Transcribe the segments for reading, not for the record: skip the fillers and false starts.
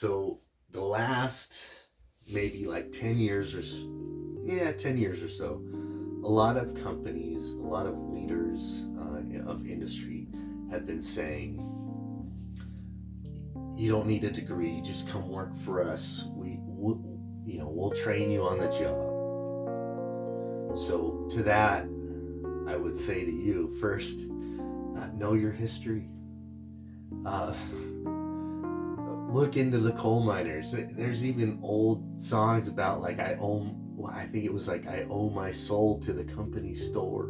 So the last maybe like 10 years yeah, 10 years or so, a lot of companies, a lot of leaders of industry have been saying, you don't need a degree, just come work for us. We'll train you on the job. So to that, I would say to you first, know your history. Uh, look into the coal miners. There's even old songs about like I think it was like I owe my soul to the company store.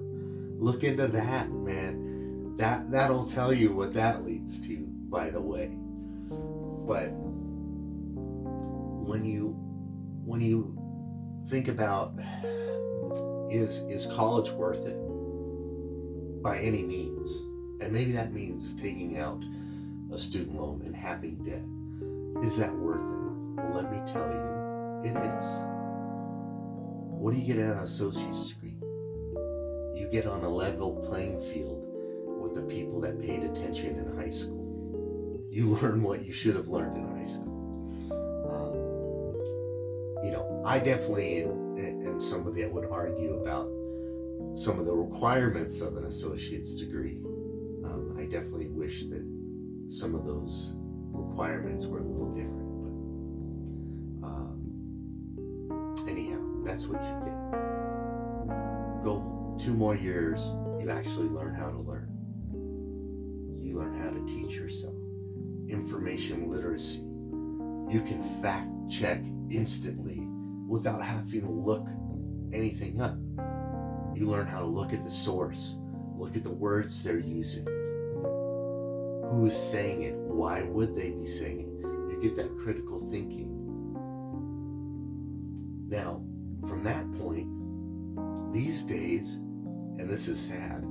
Look into that, man. That'll tell you what that leads to, by the way. But when you think about is college worth it by any means? And maybe that means taking out a student loan and having debt. Is that worth it? Well, let me tell you, it is. What do you get out of an associate's degree? You get on a level playing field with the people that paid attention in high school. You learn what you should have learned in high school. I definitely am somebody that would argue about some of the requirements of an associate's degree. I definitely wish that some of those requirements were a little different, but anyhow, that's what you get. Go 2 more years, you actually learn how to learn. You learn how to teach yourself. Information literacy. You can fact check instantly without having to look anything up. You learn how to look at the source, look at the words they're using. Who is saying it? Why would they be saying it? You get that critical thinking. Now, from that point, these days, and this is sad,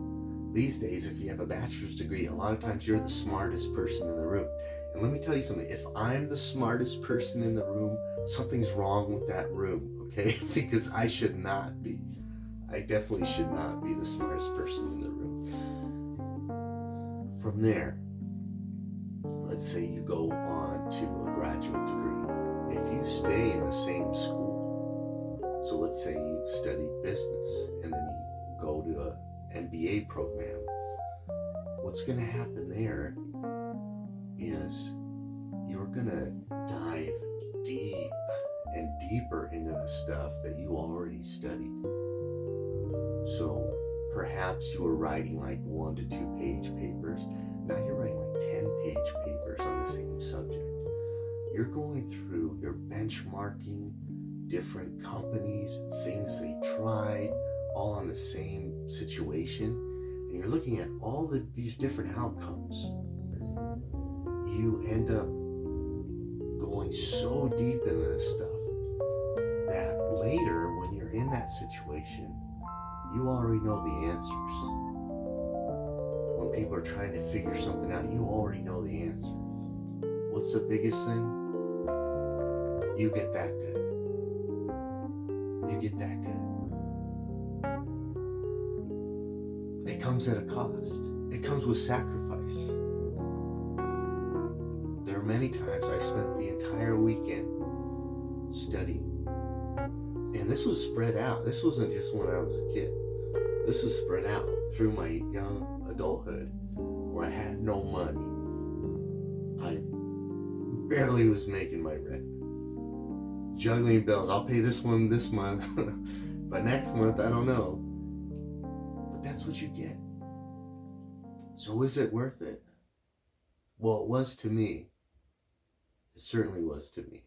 these days, if you have a bachelor's degree, a lot of times you're the smartest person in the room. And let me tell you something, if I'm the smartest person in the room, something's wrong with that room, okay? Because I should not be. I definitely should not be the smartest person in the room. From there, let's say you go on to a graduate degree. If you stay in the same school, so let's say you study business and then you go to an MBA program, what's going to happen there is you're going to dive deep and deeper into the stuff that you already studied. So perhaps you were writing like 1 to 2 page papers. Now you're writing like 10-page papers on the same subject. You're going through, you're benchmarking different companies, things they tried, all on the same situation. And you're looking at all these different outcomes. You end up going so deep into this stuff that later, when you're in that situation, you already know the answers. When people are trying to figure something out, you already know the answers. What's the biggest thing? You get that good. You get that good. It comes at a cost. It comes with sacrifice. There are many times I spent the entire weekend studying. And this was spread out. This wasn't just when I was a kid. This was spread out through my young adulthood where I had no money. I barely was making my rent. Juggling bills. I'll pay this one this month. But next month, I don't know. But that's what you get. So is it worth it? Well, it was to me. It certainly was to me.